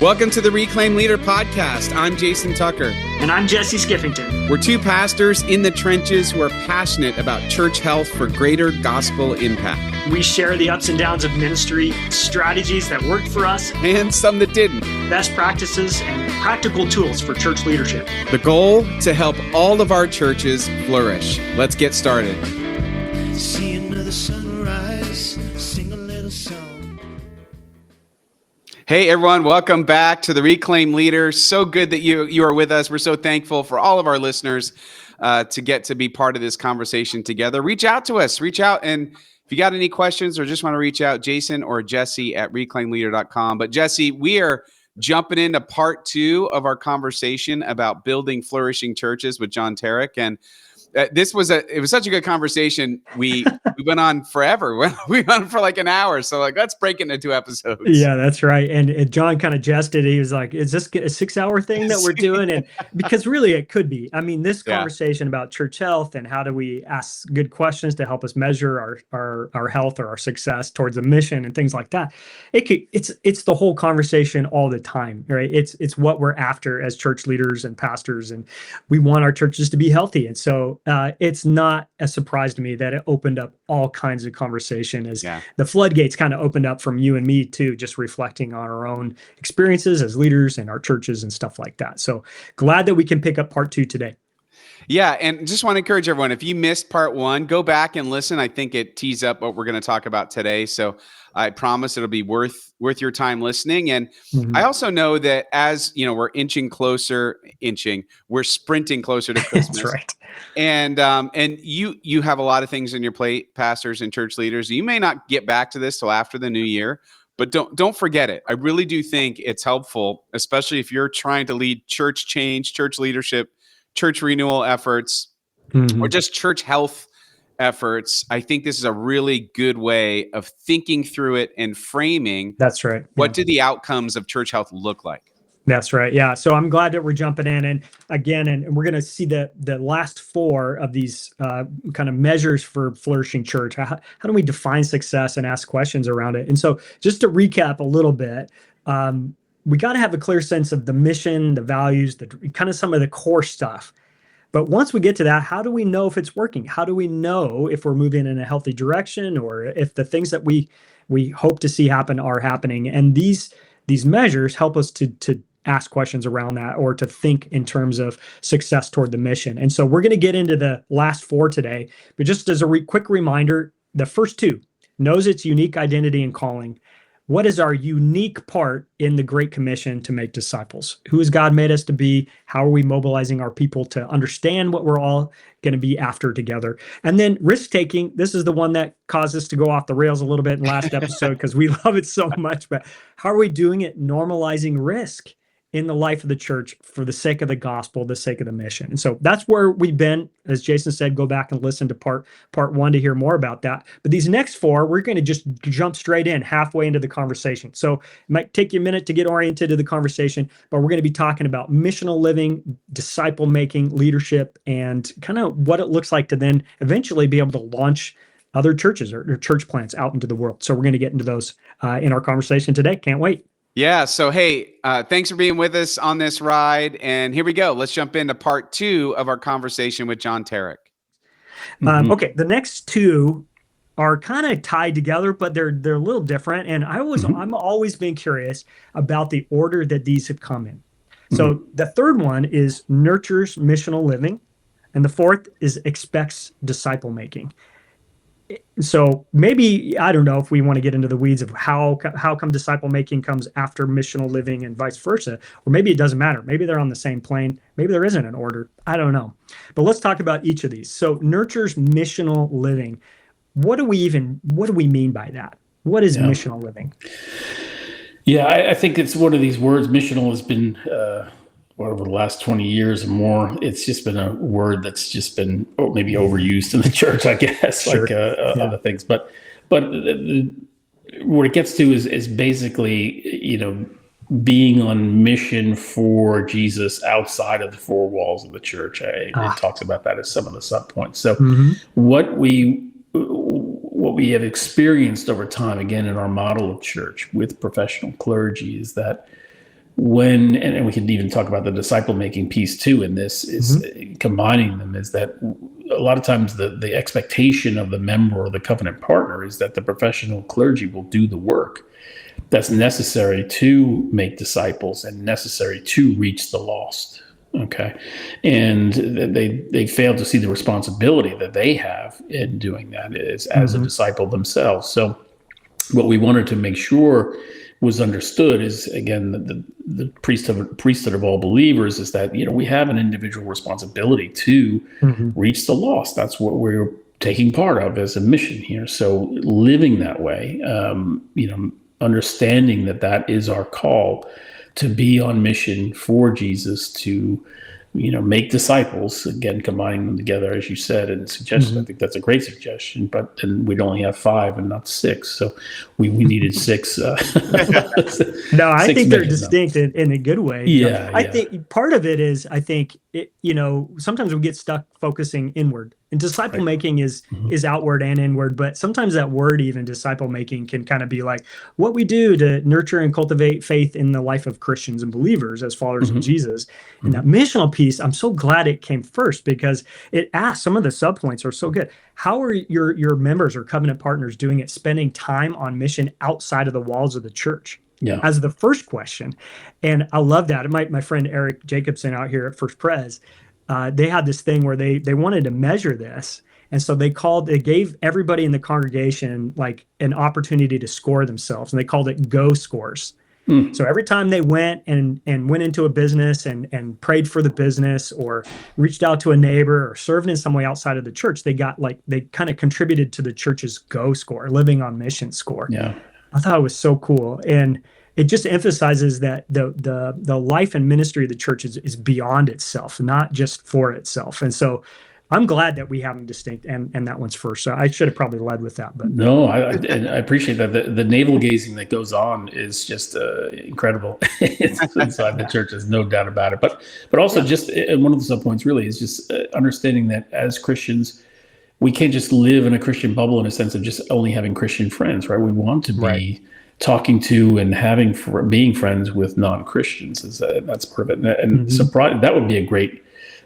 Welcome to the Reclaim Leader podcast. I'm Jason Tucker. And I'm Jesse Skiffington. We're two pastors in the trenches who are passionate about church health for greater gospel impact. We share the ups and downs of ministry, strategies that worked for us, and some that didn't. Best practices and practical tools for church leadership. The goal, to help all of our churches flourish. Let's get started. See another sunrise, sing a little song. Hey everyone, welcome back to the Reclaim Leader. So good that you are with us. We're so thankful for all of our listeners to get to be part of this conversation together. Reach out to us. Reach out, and if you got any questions or just want to reach out, Jason or Jesse at reclaimleader.com. But Jesse, we are jumping into part 2 of our conversation about building flourishing churches with John Terech. And it was such a good conversation. We went on forever. We went on for like an hour. So let's break it into 2 episodes. Yeah, that's right. And John kind of jested. He was like, is this a 6-hour thing that we're doing? And because really it could be. I mean, this conversation about church health and how do we ask good questions to help us measure our health or our success towards a mission and things like that. It's the whole conversation all the time, right? It's what we're after as church leaders and pastors, and we want our churches to be healthy. And so it's not a surprise to me that it opened up all kinds of conversation as the floodgates kind of opened up from you and me too, just reflecting on our own experiences as leaders in our churches and stuff like that. So glad that we can pick up part 2 today. Yeah, and just want to encourage everyone, if you missed part 1, go back and listen. I think it tees up what we're going to talk about today. So I promise it'll be worth your time listening. And I also know that as we're we're sprinting closer to Christmas. That's right. And you have a lot of things on your plate, pastors and church leaders. You may not get back to this till after the new year, but don't forget it. I really do think it's helpful, especially if you're trying to lead church change, church leadership, church renewal efforts, or just church health efforts. I think this is a really good way of thinking through it and framing. That's right. What do the outcomes of church health look like? That's right. Yeah. So I'm glad that we're jumping in, and we're going to see the last 4 of these kind of measures for flourishing church. How do we define success and ask questions around it? And so just to recap a little bit, we got to have a clear sense of the mission, the values, the kind of some of the core stuff. But once we get to that, how do we know if it's working? How do we know if we're moving in a healthy direction, or if the things that we hope to see happen are happening? And these measures help us to ask questions around that, or to think in terms of success toward the mission. And so we're going to get into the last 4 today. But just as a quick reminder, the first 2, knows its unique identity and calling. What is our unique part in the Great Commission to make disciples? Who has God made us to be? How are we mobilizing our people to understand what we're all going to be after together? And then risk-taking. This is the one that caused us to go off the rails a little bit in last episode because we love it so much. But how are we doing it? Normalizing risk in the life of the church for the sake of the gospel, the sake of the mission. And so that's where we've been. As Jason said, go back and listen to part 1 to hear more about that. But these next 4, we're going to just jump straight in halfway into the conversation. So it might take you a minute to get oriented to the conversation, but we're going to be talking about missional living, disciple making, leadership, and kind of what it looks like to then eventually be able to launch other churches or church plants out into the world. So we're going to get into those in our conversation today. Can't wait. Yeah. So, hey, thanks for being with us on this ride. And here we go. Let's jump into part 2 of our conversation with John Terech. Okay. The next 2 are kind of tied together, but they're a little different. And I'm always been curious about the order that these have come in. So the third one is nurtures missional living. And the 4th is expects disciple making. So maybe, I don't know if we want to get into the weeds of how come disciple making comes after missional living and vice versa, or maybe it doesn't matter. Maybe they're on the same plane. Maybe there isn't an order. I don't know. But let's talk about each of these. So nurtures missional living. What do we mean by that? What is missional living? Yeah, I think it's one of these words. Missional has been over the last 20 years or more, it's just been a word that's just been maybe overused in the church, I guess, sure. Like other things. But what it gets to is basically, being on mission for Jesus outside of the 4 walls of the church. It talks about that as some of the subpoints. So what we have experienced over time, again, in our model of church with professional clergy, is that and we could even talk about the disciple making piece too in this, is combining them, is that a lot of times the expectation of the member or the covenant partner is that the professional clergy will do the work that's necessary to make disciples and necessary to reach the lost. Okay. And they fail to see the responsibility that they have in doing that as a disciple themselves. So what we wanted to make sure was understood is, again, the priesthood of all believers is that, we have an individual responsibility to reach the lost. That's what we're taking part of as a mission here. So living that way, understanding that is our call to be on mission for Jesus, to make disciples, again, combining them together, as you said, and suggested. I think that's a great suggestion, but then we'd only have 5 and not 6. So we needed 6. No, I think they're distinct in a good way. Yeah. I think part of it is, sometimes we get stuck focusing inward, and disciple making is outward and inward, but sometimes that word, even disciple making, can kind of be like what we do to nurture and cultivate faith in the life of Christians and believers as followers of Jesus. And that missional piece, I'm so glad it came first, because it asks, some of the subpoints are so good. How are your members or covenant partners doing it, spending time on mission outside of the walls of the church? Yeah. As the first question. And I love that. My friend Eric Jacobson out here at First Pres, they had this thing where they wanted to measure this. And so they gave everybody in the congregation like an opportunity to score themselves. And they called it Go Scores. So every time they went and went into a business and prayed for the business, or reached out to a neighbor, or served in some way outside of the church, they kind of contributed to the church's Go Score, living on mission score. Yeah. I thought it was so cool. And it just emphasizes that the life and ministry of the church is beyond itself, not just for itself. And so I'm glad that we have them distinct, and that one's first. So I should have probably led with that. But no, I appreciate that. The navel gazing that goes on is just incredible inside the church. There's no doubt about it. But also, just one of the subpoints really is just understanding that as Christians, we can't just live in a Christian bubble in a sense of just only having Christian friends, right? We want to be talking to and being friends with non-Christians. That's part of it. And that would be a great.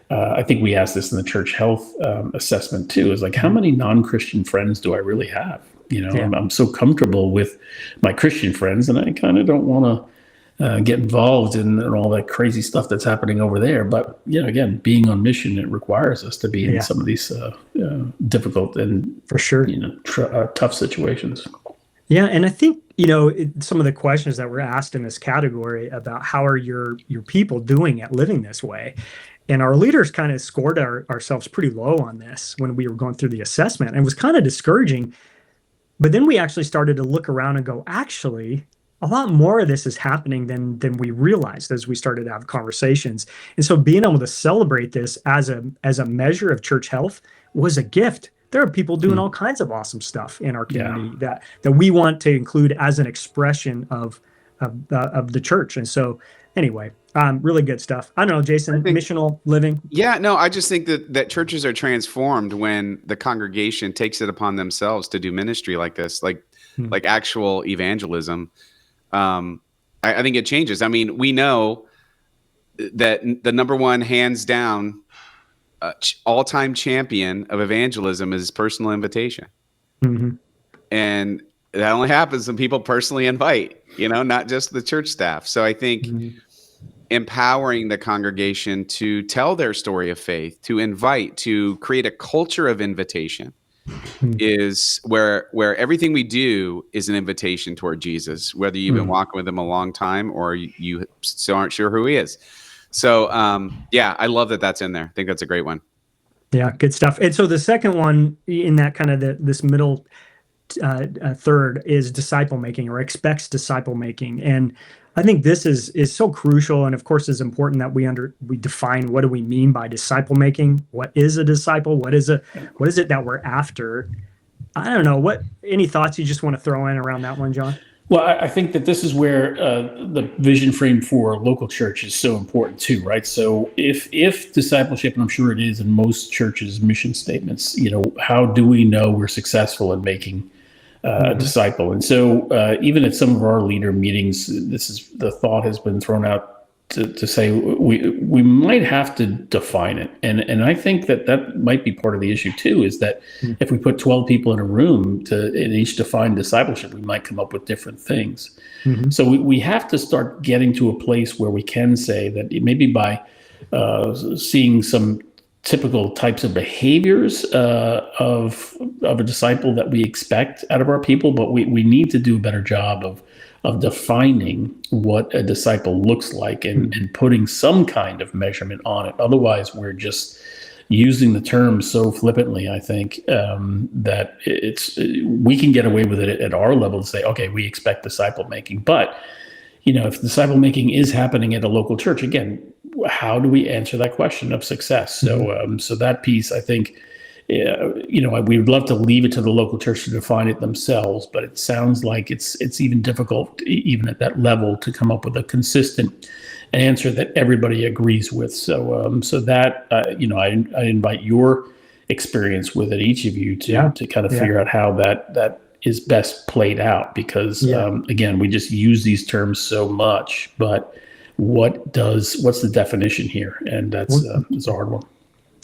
I think we asked this in the church health assessment too, is like, how many non-Christian friends do I really have? I'm so comfortable with my Christian friends, and I kind of don't want to get involved in all that crazy stuff that's happening over there. But again, being on mission, it requires us to be in some of these difficult and for sure tough situations. Yeah, and I think some of the questions that were asked in this category about how are your people doing at living this way. And our leaders kind of scored ourselves pretty low on this when we were going through the assessment, and it was kind of discouraging. But then we actually started to look around and go, actually, a lot more of this is happening than we realized as we started to have conversations. And so being able to celebrate this as a measure of church health was a gift. There are people doing all kinds of awesome stuff in our community that we want to include as an expression of the church. And so anyway, really good stuff. I don't know, Jason, missional living. Yeah, no, I just think that churches are transformed when the congregation takes it upon themselves to do ministry like this, like actual evangelism. I think it changes. I mean, we know that the number one, hands down, all-time champion of evangelism is personal invitation. And that only happens when people personally invite, not just the church staff. So I think empowering the congregation to tell their story of faith, to invite, to create a culture of invitation is where everything we do is an invitation toward Jesus, whether you've been walking with him a long time or you still aren't sure who he is. So, I love that that's in there. I think that's a great one. Yeah, good stuff. And so the second one in that kind of this middle third is disciple making, or expects disciple making. And I think this is so crucial, and of course is important that we define, what do we mean by disciple making? What is a disciple? What is it that we're after? I don't know. Any thoughts you just want to throw in around that one, John? Well, I think that this is where the vision frame for local church is so important too, right? So if discipleship, and I'm sure it is in most churches' mission statements, how do we know we're successful in making a disciple. And so even at some of our leader meetings, the thought has been thrown out to say we might have to define it. And I think that might be part of the issue too, is that if we put 12 people in a room and each define discipleship, we might come up with different things. So we have to start getting to a place where we can say that maybe by seeing some typical types of behaviors of a disciple that we expect out of our people, but we need to do a better job of defining what a disciple looks like and putting some kind of measurement on it. Otherwise, we're just using the term so flippantly, I think, that we can get away with it at our level to say, okay, we expect disciple making. But, if disciple making is happening at a local church, again, how do we answer that question of success? So that piece, I think, we would love to leave it to the local church to define it themselves, but it sounds like it's even difficult, even at that level, to come up with a consistent answer that everybody agrees with. So that I invite your experience with it, each of you, to kind of figure out how that is best played out, because again, we just use these terms so much, but what's the definition here? And that's a hard one.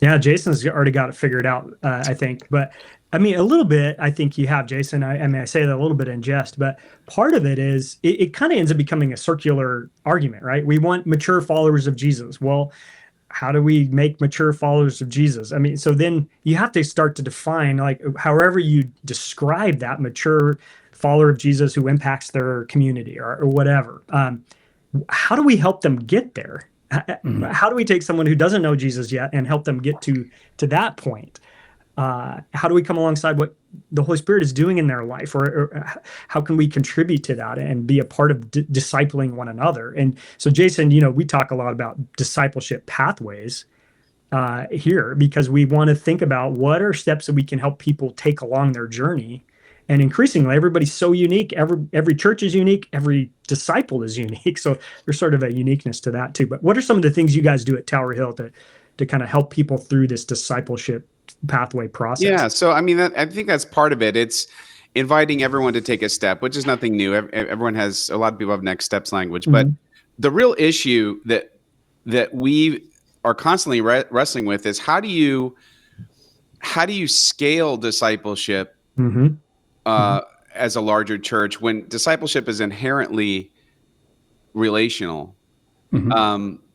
Yeah, Jason's already got it figured out, I think. But I mean, a little bit, I think you have, Jason. I say that a little bit in jest, but part of it is it kind of ends up becoming a circular argument, right? We want mature followers of Jesus. Well, how do we make mature followers of Jesus? I mean, so then you have to start to define, like, however you describe that mature follower of Jesus who impacts their community or whatever. How do we help them get there? How do we take someone who doesn't know Jesus yet and help them get to that point? How do we come alongside what the Holy Spirit is doing in their life, or how can we contribute to that and be a part of discipling one another? And so, Jason, we talk a lot about discipleship pathways here, because we want to think about what are steps that we can help people take along their journey. And increasingly, everybody's so unique. Every church is unique. Every disciple is unique. So there's sort of a uniqueness to that too. But what are some of the things you guys do at Tower Hill to kind of help people through this discipleship pathway process? Yeah. So, I mean, I think that's part of it. It's inviting everyone to take a step, which is nothing new. A lot of people have next steps language. But the real issue that we are constantly wrestling with is how do you scale discipleship as a larger church when discipleship is inherently relational.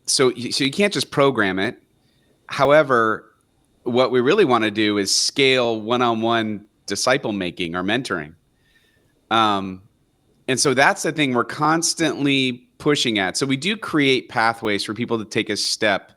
So you can't just program it. However, what we really want to do is scale one-on-one disciple making or mentoring. And so that's the thing we're constantly pushing at. So we do create pathways for people to take a step.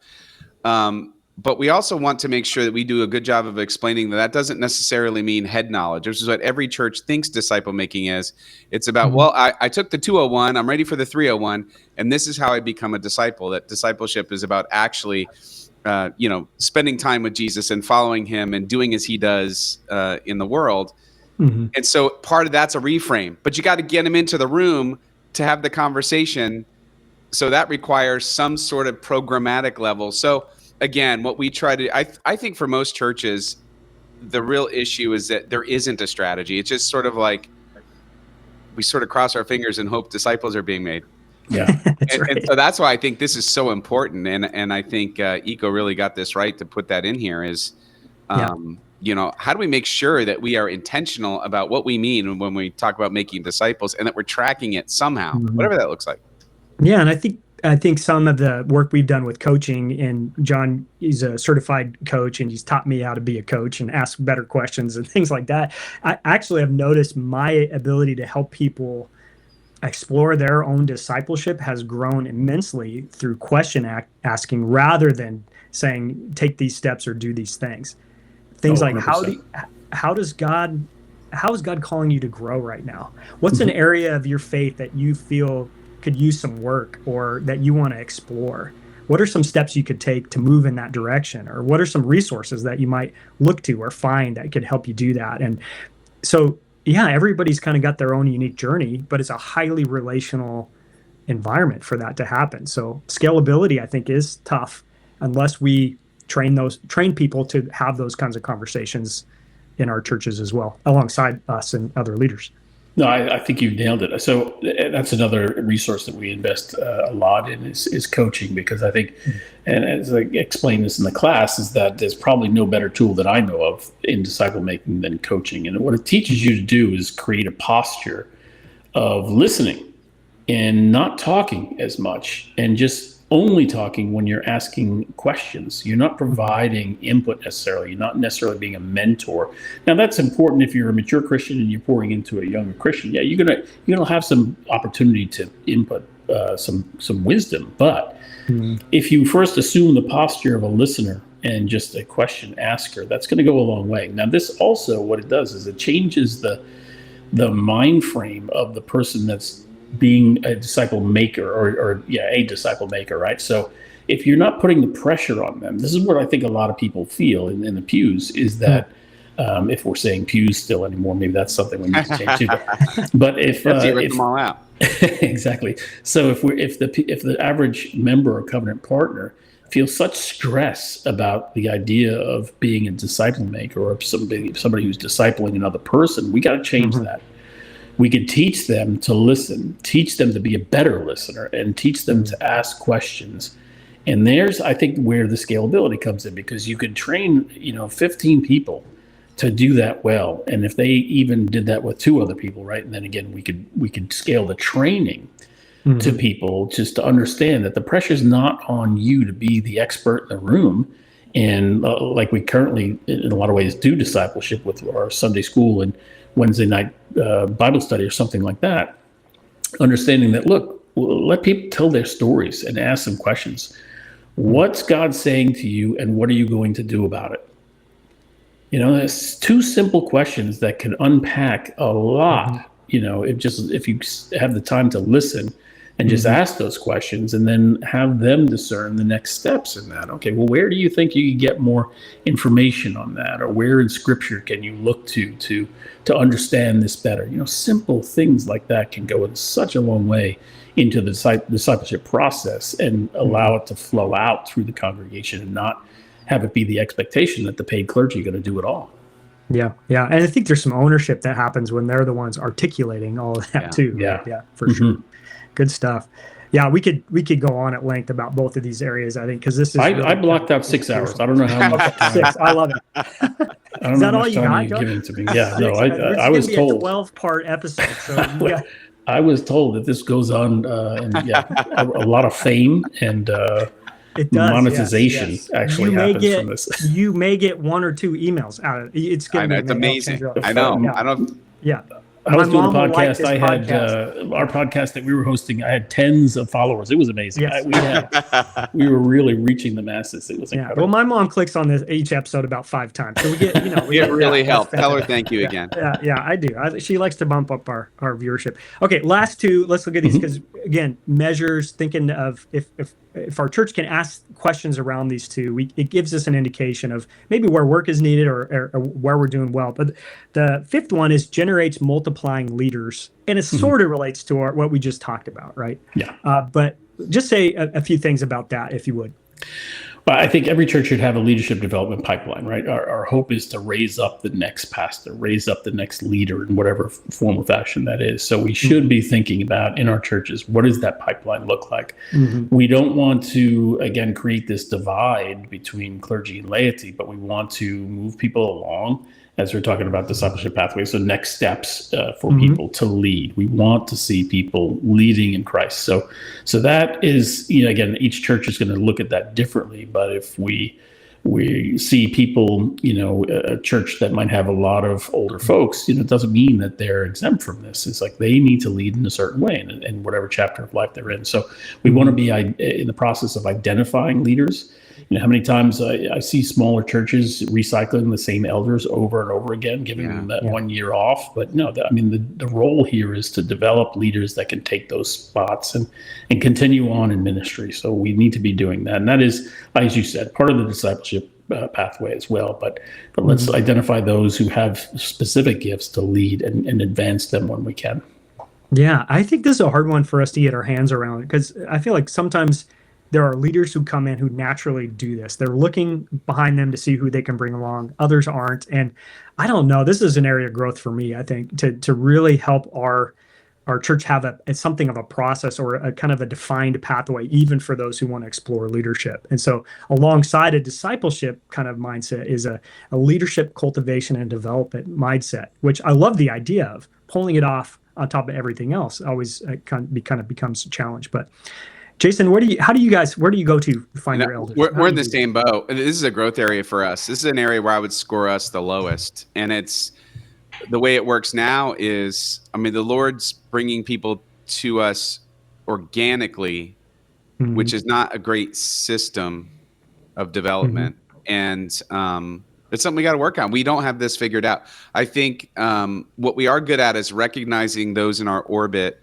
But we also want to make sure that we do a good job of explaining that doesn't necessarily mean head knowledge, which is what every church thinks disciple making is. It's about, well, I took the 201, I'm ready for the 301, and this is how I become a disciple. That discipleship is about actually, spending time with Jesus and following him and doing as he does in the world. And so part of that's a reframe, but you got to get him into the room to have the conversation. So that requires some sort of programmatic level. So again, what we try to, I think for most churches, the real issue is that there isn't a strategy. It's just sort of like we sort of cross our fingers and hope disciples are being made. Yeah. And so that's why I think this is so important. And I think Eco really got this right to put that in here is, how do we make sure that we are intentional about what we mean when we talk about making disciples and that we're tracking it somehow, whatever that looks like. Yeah. And I think some of the work we've done with coaching, and John is a certified coach and he's taught me how to be a coach and ask better questions and things like that. I actually have noticed my ability to help people explore their own discipleship has grown immensely through question asking rather than saying, take these steps or do these things. Things like, how is God calling you to grow right now? What's an area of your faith that you feel could use some work or that you want to explore? What are some steps you could take to move in that direction? Or what are some resources that you might look to or find that could help you do that? And so, everybody's kind of got their own unique journey, but it's a highly relational environment for that to happen. So scalability, I think, is tough unless we train people to have those kinds of conversations in our churches as well, alongside us and other leaders. No, I think you nailed it. So that's another resource that we invest a lot in is coaching, because I think, and as I explained this in the class, is that there's probably no better tool that I know of in disciple making than coaching. And what it teaches you to do is create a posture of listening and not talking as much, and just only talking when you're asking questions. You're not providing input necessarily. You're not necessarily being a mentor. Now, that's important if you're a mature Christian and you're pouring into a younger Christian. Yeah, you're gonna have some opportunity to input some wisdom. But if you first assume the posture of a listener and just a question asker, that's going to go a long way. Now, this also, what it does is it changes the mind frame of the person that's being a disciple maker, or a disciple maker, right? So if you're not putting the pressure on them, this is what I think a lot of people feel in the pews, is that if we're saying pews still anymore, maybe that's something we need to change too. But if rip them all out. Exactly. So if the average member or covenant partner feels such stress about the idea of being a disciple maker, or somebody who's discipling another person, we got to change that. We could teach them to listen, teach them to be a better listener, and teach them to ask questions. And there's, I think, where the scalability comes in, because you could train, 15 people to do that well. And if they even did that with 2 other people, right? And then again, we could scale the training to people, just to understand that the pressure is not on you to be the expert in the room. And like we currently, in a lot of ways, do discipleship with our Sunday school and Wednesday night Bible study or something like that, understanding that, look, let people tell their stories and ask them questions. What's God saying to you, and what are you going to do about it? It's 2 simple questions that can unpack a lot. If you have the time to listen and just ask those questions, and then have them discern the next steps in that. Okay, well, where do you think you can get more information on that? Or where in Scripture can you look to understand this better? Simple things like that can go in such a long way into the discipleship process, and allow it to flow out through the congregation, and not have it be the expectation that the paid clergy are going to do it all. Yeah. And I think there's some ownership that happens when they're the ones articulating all of that too. Yeah, for sure. Good stuff. Yeah, we could go on at length about both of these areas, I think, because this is. I blocked out 6 hours. I don't know how much time. 6. I love it. Is that all you got, John? Given to me? Yeah, no, I was told. A 12-part episode. So I was told that this goes on, and a lot of fame and it does, monetization actually happens from this. You may get 1 or 2 emails out of it. It's going to be amazing. I know. Yeah. I don't. Yeah. I was doing a podcast. I had our podcast that we were hosting. I had tens of followers. It was amazing. Yes. We were really reaching the masses. It was incredible. Well, my mom clicks on each episode about 5 times, so we get It really helped. Tell her thank you again. Yeah, I do. She likes to bump up our viewership. Okay, last 2. Let's look at these, because again, measures. Thinking of if our church can ask questions around these 2, it gives us an indication of maybe where work is needed or where we're doing well. But the 5th one is generates multiplying leaders, and it sort of relates to what we just talked about, right? Yeah. But just say a few things about that, if you would. Well, I think every church should have a leadership development pipeline, right? Our hope is to raise up the next pastor, raise up the next leader in whatever form or fashion that is. So we should be thinking about, in our churches, what does that pipeline look like? We don't want to, again, create this divide between clergy and laity, but we want to move people along, as we're talking about discipleship pathways. So next steps for people to lead. We want to see people leading in Christ. So that is, again, each church is going to look at that differently. But if we see people, a church that might have a lot of older folks, it doesn't mean that they're exempt from this. It's like they need to lead in a certain way in whatever chapter of life they're in. So we want to be in the process of identifying leaders. How many times I see smaller churches recycling the same elders over and over again, giving them that 1 year off. But no, the role here is to develop leaders that can take those spots and continue on in ministry. So we need to be doing that. And that is, as you said, part of the discipleship pathway as well. But let's identify those who have specific gifts to lead and advance them when we can. Yeah, I think this is a hard one for us to get our hands around, because I feel like sometimes there are leaders who come in who naturally do this. They're looking behind them to see who they can bring along. Others aren't. And I don't know, this is an area of growth for me, I think, to really help our church have something of a process or a kind of a defined pathway, even for those who want to explore leadership. And so alongside a discipleship kind of mindset is a leadership cultivation and development mindset, which I love the idea of. Pulling it off on top of everything else always kind of becomes a challenge. But Jason, where do you go to find your elders? We're in the same boat. This is a growth area for us. This is an area where I would score us the lowest. And it's the way it works now is, I mean, the Lord's bringing people to us organically, which is not a great system of development. And it's something we got to work on. We don't have this figured out. I think what we are good at is recognizing those in our orbit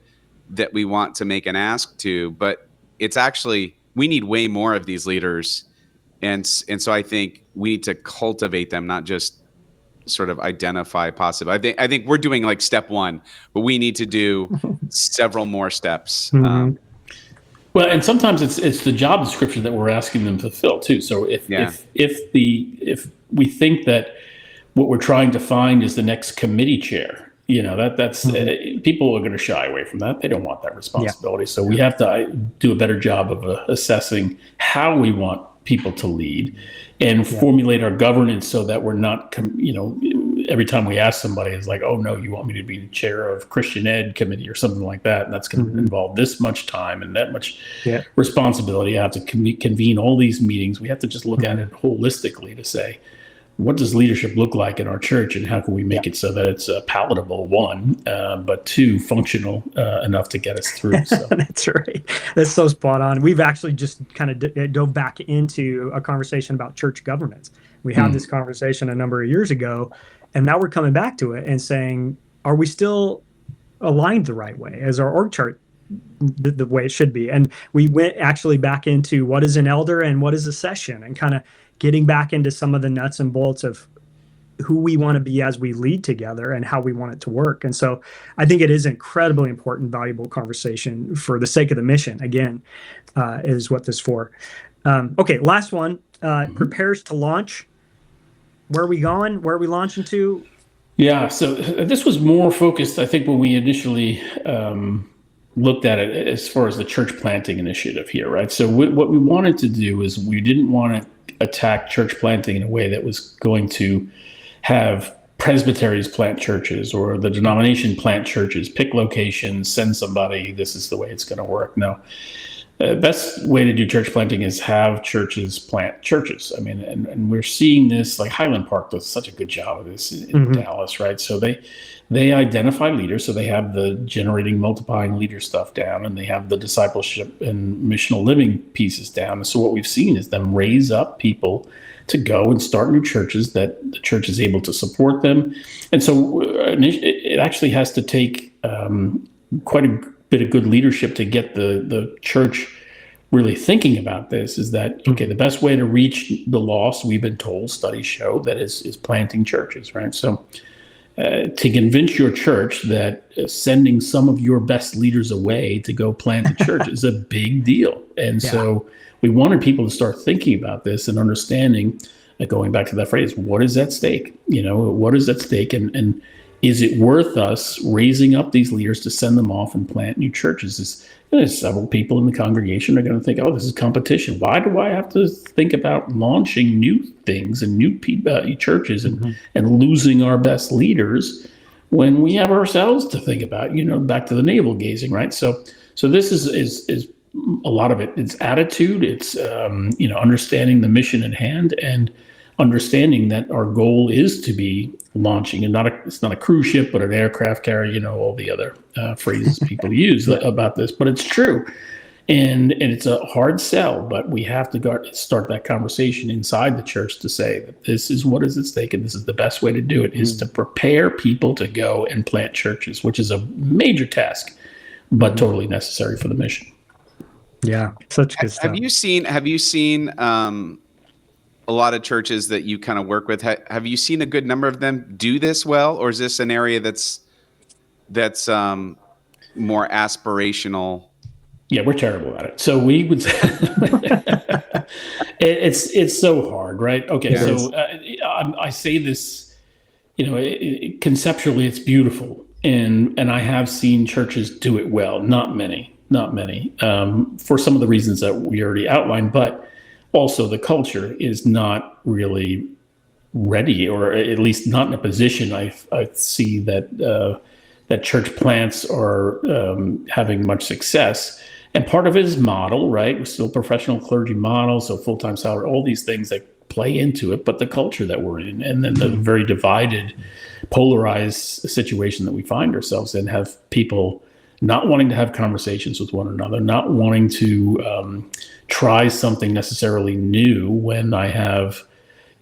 that we want to make an ask to, but it's actually, we need way more of these leaders. And so I think we need to cultivate them, not just sort of identify possible. I think we're doing like step one, but we need to do several more steps. Well, and sometimes it's the job description that we're asking them to fill too. So if we think that what we're trying to find is the next committee chair, that's people are going to shy away from that. They don't want that responsibility. So we have to do a better job of assessing how we want people to lead and formulate our governance so that we're not, every time we ask somebody, it's like, oh no, you want me to be the chair of Christian Ed committee or something like that. And that's going to involve this much time and that much responsibility. I have to convene all these meetings. We have to just look at it holistically to say, what does leadership look like in our church, and how can we make it so that it's palatable, one, but two, functional enough to get us through? So. That's right. That's so spot on. We've actually just kind of dove back into a conversation about church governance. We had this conversation a number of years ago, and now we're coming back to it and saying, are we still aligned the right way? Is our org chart the way it should be? And we went actually back into what is an elder and what is a session, and kind of getting back into some of the nuts and bolts of who we want to be as we lead together and how we want it to work. And so I think it is incredibly important, valuable conversation for the sake of the mission, again, is what this is for. Okay, last one, prepares to launch. Where are we going? Where are we launching to? Yeah, so this was more focused, I think, when we initially looked at it as far as the church planting initiative here, right? So what we wanted to do is we didn't want to attack church planting in a way that was going to have presbyteries plant churches or the denomination plant churches, pick locations, send somebody, this is the way it's going to work. No, best way to do church planting is have churches plant churches. I mean, and we're seeing this, like Highland Park does such a good job of this in Dallas, right? So they identify leaders, so they have the generating, multiplying leader stuff down, and they have the discipleship and missional living pieces down. And so what we've seen is them raise up people to go and start new churches that the church is able to support them. And so it actually has to take quite a bit of good leadership to get the church really thinking about this, is that, okay, the best way to reach the lost, we've been told, studies show, that is planting churches, right? So to convince your church that sending some of your best leaders away to go plant a church is a big deal. And so we wanted people to start thinking about this and understanding, going back to that phrase, what is at stake? What is at stake? And is it worth us raising up these leaders to send them off and plant new churches? There's several people in the congregation are going to think, oh, this is competition. Why do I have to think about launching new things and new churches and losing our best leaders when we have ourselves to think about, back to the navel gazing, right? So this is a lot of it. It's attitude. It's, understanding the mission at hand and understanding that our goal is to be launching, and it's not a cruise ship, but an aircraft carrier, all the other phrases people use about this, but it's true. And it's a hard sell, but we have to start that conversation inside the church to say that this is what is at stake, and this is the best way to do it, is to prepare people to go and plant churches, which is a major task, but totally necessary for the mission. Yeah, such good stuff. Have you seen a lot of churches that you kind of work with? Have you seen a good number of them do this well, or is this an area that's more aspirational Yeah, we're terrible at it. So we would say it's so hard, right? Okay, Yeah. so I say this, conceptually it's beautiful, and I have seen churches do it well. Not many, for some of the reasons that we already outlined, but also the culture is not really ready, or at least not in a position. I see that that church plants are having much success. And part of it is model, right? We're still professional clergy model, so full-time salary, all these things that play into it, but the culture that we're in, and then the very divided, polarized situation that we find ourselves in, have people not wanting to have conversations with one another, not wanting to try something necessarily new when I have,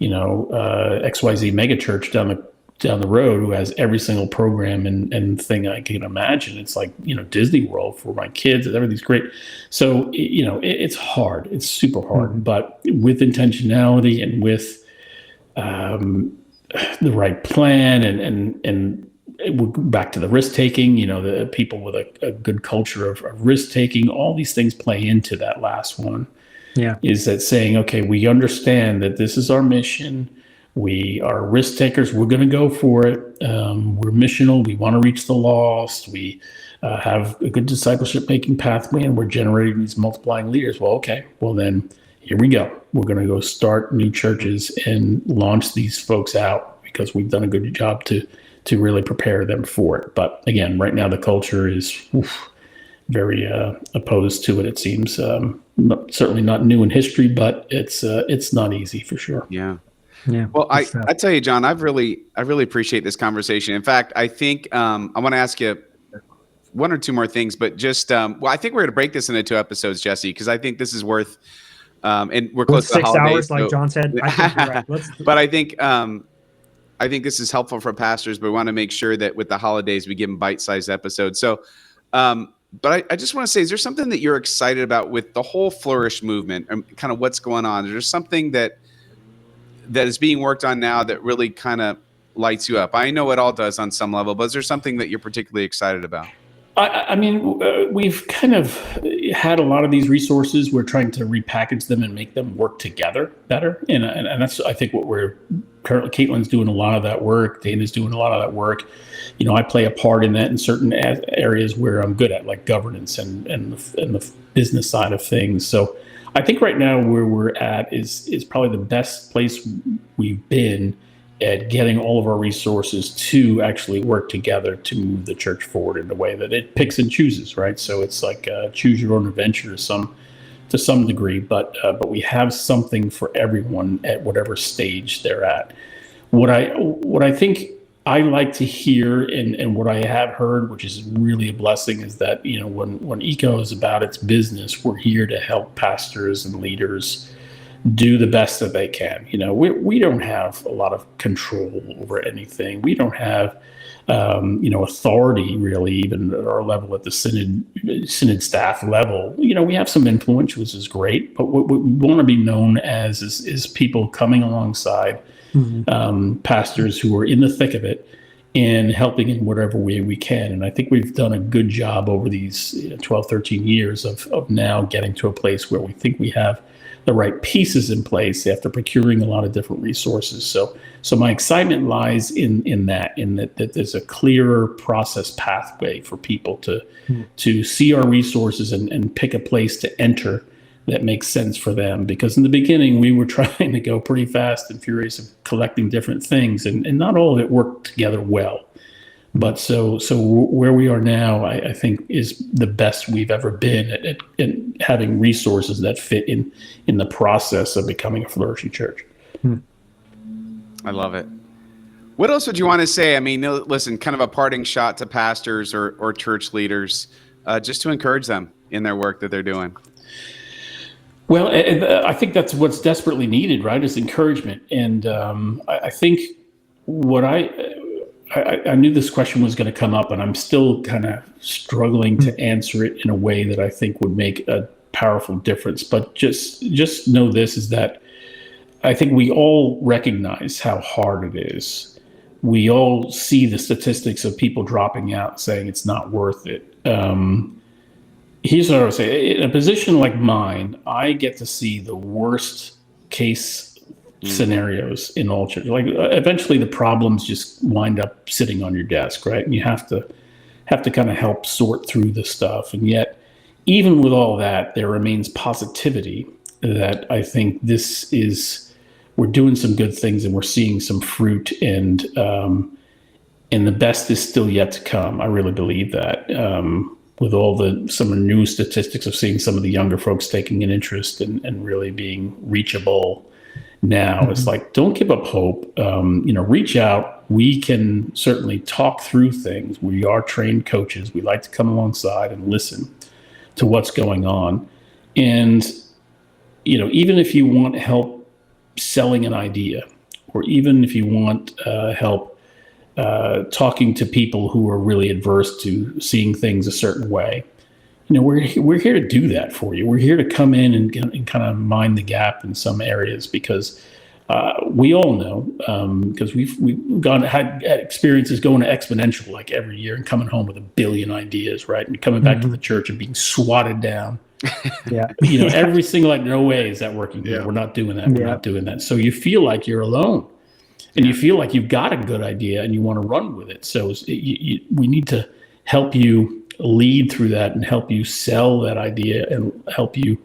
XYZ megachurch down the road who has every single program and thing I can imagine. It's like, Disney World for my kids, and everything's great. So, it's hard. It's super hard, but with intentionality and with the right plan and we'll go back to the risk taking, the people with a good culture of risk taking, all these things play into that last one. Yeah. Is that saying, okay, we understand that this is our mission. We are risk takers. We're going to go for it. We're missional. We want to reach the lost. We have a good discipleship making pathway, and we're generating these multiplying leaders. Well, okay. Well, then here we go. We're going to go start new churches and launch these folks out because we've done a good job to really prepare them for it. But again, right now the culture is very opposed to it. It seems certainly not new in history, but it's not easy for sure. Yeah. Yeah. Well, I tell you, John, I really appreciate this conversation. In fact, I think I want to ask you one or two more things, but just I think we're going to break this into 2 episodes, Jesse, because I think this is worth. And we're close to the 6 holidays, hours, like John said. I think you're right. But I think this is helpful for pastors, but we want to make sure that with the holidays we give them bite-sized episodes. So, but I just want to say, is there something that you're excited about with the whole Flourish movement and kind of what's going on? Is there something that is being worked on now that really kind of lights you up? I know it all does on some level, but is there something that you're particularly excited about? I mean, we've kind of had a lot of these resources. We're trying to repackage them and make them work together better. And that's, I think, what we're currently, Caitlin's doing a lot of that work. Dana's doing a lot of that work. I play a part in that in certain areas where I'm good at, like governance and the business side of things. So I think right now where we're at is probably the best place we've been at getting all of our resources to actually work together to move the church forward in a way that it picks and chooses, right? So it's like choose your own adventure to some degree, but we have something for everyone at whatever stage they're at. What I think I like to hear and what I have heard, which is really a blessing, is that when ECO is about its business, we're here to help pastors and leaders do the best that they can. We don't have a lot of control over anything. We don't have authority really, even at our level, at the synod staff level. We have some influence, which is great, but what we want to be known as is people coming alongside pastors who are in the thick of it and helping in whatever way we can. And I think we've done a good job over these 12, 13 years of now getting to a place where we think we have the right pieces in place after procuring a lot of different resources. So my excitement lies in that there's a clearer process pathway for people to see our resources and pick a place to enter that makes sense for them. Because in the beginning, we were trying to go pretty fast and furious of collecting different things, and not all of it worked together well. But so where we are now, I think, is the best we've ever been at having resources that fit in the process of becoming a flourishing church. I love it. What else would you want to say? I mean, listen, kind of a parting shot to pastors or church leaders, just to encourage them in their work that they're doing. Well, I think that's what's desperately needed, right? Is encouragement. And I think what I knew this question was going to come up, and I'm still kind of struggling to answer it in a way that I think would make a powerful difference. But just know this, is that I think we all recognize how hard it is. We all see the statistics of people dropping out, saying it's not worth it. Here's what I would say. In a position like mine, I get to see the worst case scenarios in all churches. Like eventually the problems just wind up sitting on your desk, right? And you have to kind of help sort through the stuff. And yet, even with all that, there remains positivity that I think we're doing some good things and we're seeing some fruit, and the best is still yet to come. I really believe that. With some of the new statistics of seeing some of the younger folks taking an interest and really being reachable now, it's like, don't give up hope. Reach out. We can certainly talk through things. We are trained coaches. We like to come alongside and listen to what's going on. And, even if you want help selling an idea, or even if you want help talking to people who are really adverse to seeing things a certain way, we're here to do that for you. We're here to come in and kind of mind the gap in some areas, because we all know, because we've had experiences going to exponential like every year and coming home with 1 billion ideas, right? And coming back to the church and being swatted down. Yeah. Every single, no way is that working here. We're not doing that. We're not doing that. So you feel like you're alone, and you feel like you've got a good idea and you want to run with it. So we need to help you lead through that and help you sell that idea and help you,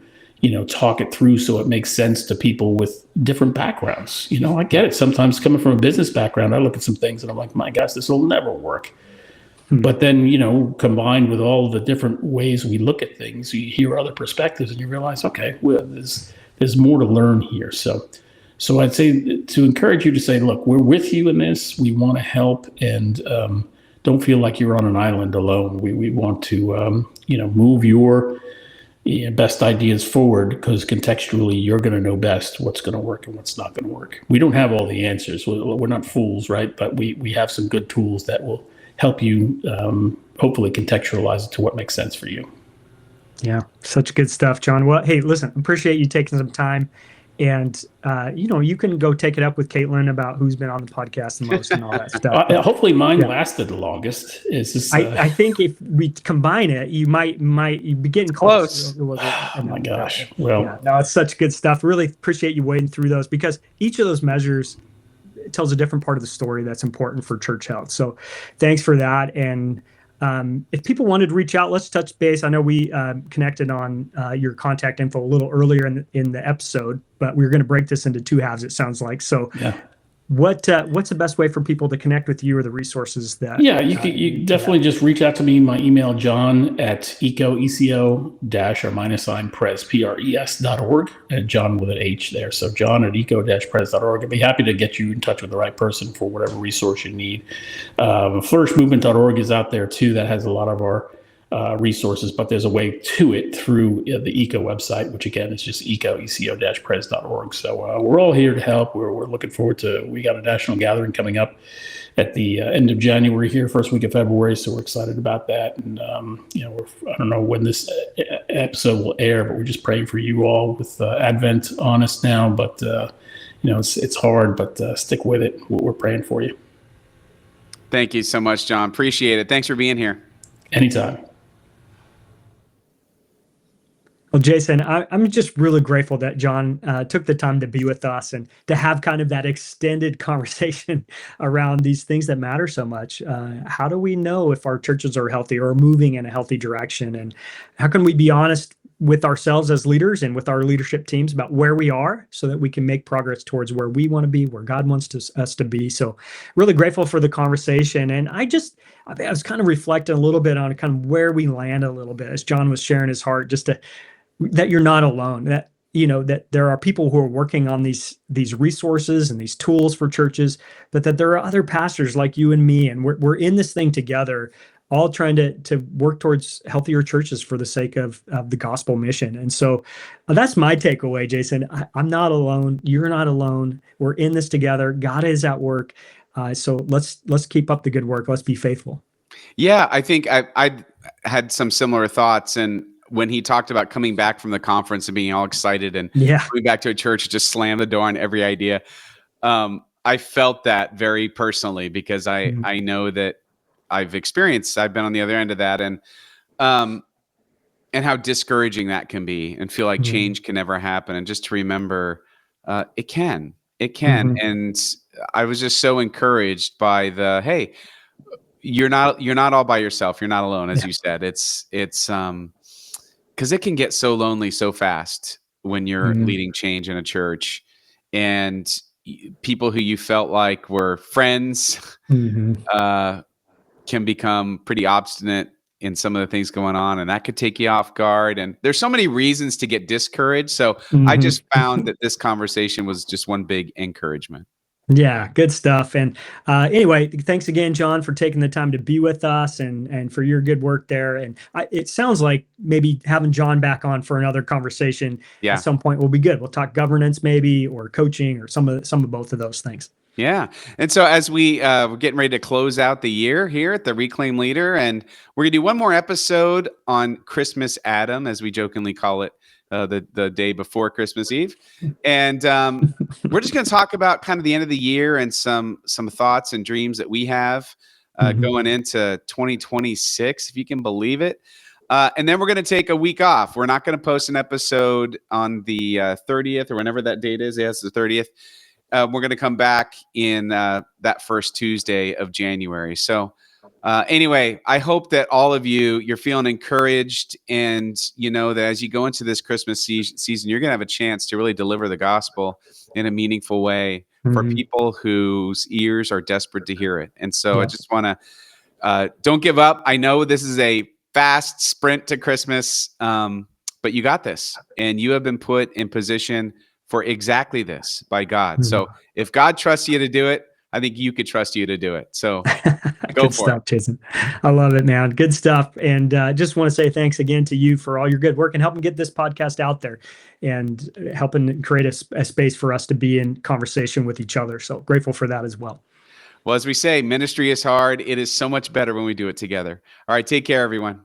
talk it through so it makes sense to people with different backgrounds. I get it. Sometimes coming from a business background, I look at some things and I'm like, my gosh, this will never work. But then, combined with all the different ways we look at things, you hear other perspectives and you realize, okay, well, there's more to learn here. So I'd say to encourage you to say, look, we're with you in this. We want to help, and don't feel like you're on an island alone. We want to, move your best ideas forward, because contextually you're going to know best what's going to work and what's not going to work. We don't have all the answers. We're not fools, right? But we have some good tools that will help you hopefully contextualize it to what makes sense for you. Yeah, such good stuff, John. Well, hey, listen, appreciate you taking some time. And, you can go take it up with Caitlin about who's been on the podcast the most and all that stuff. Hopefully mine lasted the longest. I think if we combine it, you might be getting close. Oh my gosh. Well, no, it's such good stuff. Really appreciate you wading through those, because each of those measures tells a different part of the story that's important for church health. So thanks for that. And if people wanted to reach out, let's touch base. I know we connected on your contact info a little earlier in the episode, but we're going to break this into 2 halves, it sounds like. So what's the best way for people to connect with you, or the resources that? Yeah, you definitely just reach out to me. My email, john@eco-pres.org, and John with an H there. So john@eco-pres.org. I'd be happy to get you in touch with the right person for whatever resource you need. Flourishmovement.org is out there too. That has a lot of our resources, but there's a way to it through the ECO website, which again is just eco-pres.org. So we're all here to help. We're looking forward we got a national gathering coming up at the end of January here, first week of February. So we're excited about that. And, I don't know when this episode will air, but we're just praying for you all with Advent on us now. But, it's hard, but stick with it. We're praying for you. Thank you so much, John. Appreciate it. Thanks for being here. Anytime. Well, Jason, I'm just really grateful that John took the time to be with us and to have kind of that extended conversation around these things that matter so much. How do we know if our churches are healthy or moving in a healthy direction? And how can we be honest with ourselves as leaders and with our leadership teams about where we are, so that we can make progress towards where we want to be, where God wants us to be? So really grateful for the conversation. And I was kind of reflecting a little bit on kind of where we land a little bit as John was sharing his heart, that you're not alone, that there are people who are working on these resources and these tools for churches, but that there are other pastors like you and me, and we're in this thing together, all trying to work towards healthier churches for the sake of the gospel mission. And so that's my takeaway, Jason. I'm not alone. You're not alone. We're in this together. God is at work. So let's keep up the good work. Let's be faithful. Yeah, I think I had some similar thoughts, and when he talked about coming back from the conference and being all excited and coming back to a church, just slam the door on every idea. I felt that very personally, because I know that I've been on the other end of that. And and how discouraging that can be, and feel like change can never happen. And just to remember, it can. And I was just so encouraged by hey, you're not all by yourself. You're not alone, as you said. It's because it can get so lonely so fast when you're leading change in a church, and people who you felt like were friends can become pretty obstinate in some of the things going on, and that could take you off guard. And there's so many reasons to get discouraged. So I just found that this conversation was just one big encouragement. Yeah, good stuff. And anyway, thanks again, John, for taking the time to be with us and for your good work there. And it sounds like maybe having John back on for another conversation at some point will be good. We'll talk governance maybe, or coaching, or some of both of those things. Yeah. And so as we're getting ready to close out the year here at the Reclaim Leader, and we're going to do one more episode on Christmas Adam, as we jokingly call it, the day before Christmas Eve. And we're just going to talk about kind of the end of the year and some thoughts and dreams that we have going into 2026, if you can believe it. And then we're going to take a week off. We're not going to post an episode on the 30th or whenever that date is. Yeah, it's the 30th. We're going to come back in that first Tuesday of January. So anyway, I hope that all of you're feeling encouraged, and you know that as you go into this Christmas season, you're going to have a chance to really deliver the gospel in a meaningful way for people whose ears are desperate to hear it. And so I just want to don't give up. I know this is a fast sprint to Christmas, but you got this, and you have been put in position for exactly this by God. So if God trusts you to do it, I think you could trust you to do it. So go good for stuff, it. Jason. I love it, man. Good stuff. And just want to say thanks again to you for all your good work and helping get this podcast out there and helping create a space for us to be in conversation with each other. So grateful for that as well. Well, as we say, ministry is hard. It is so much better when we do it together. All right. Take care, everyone.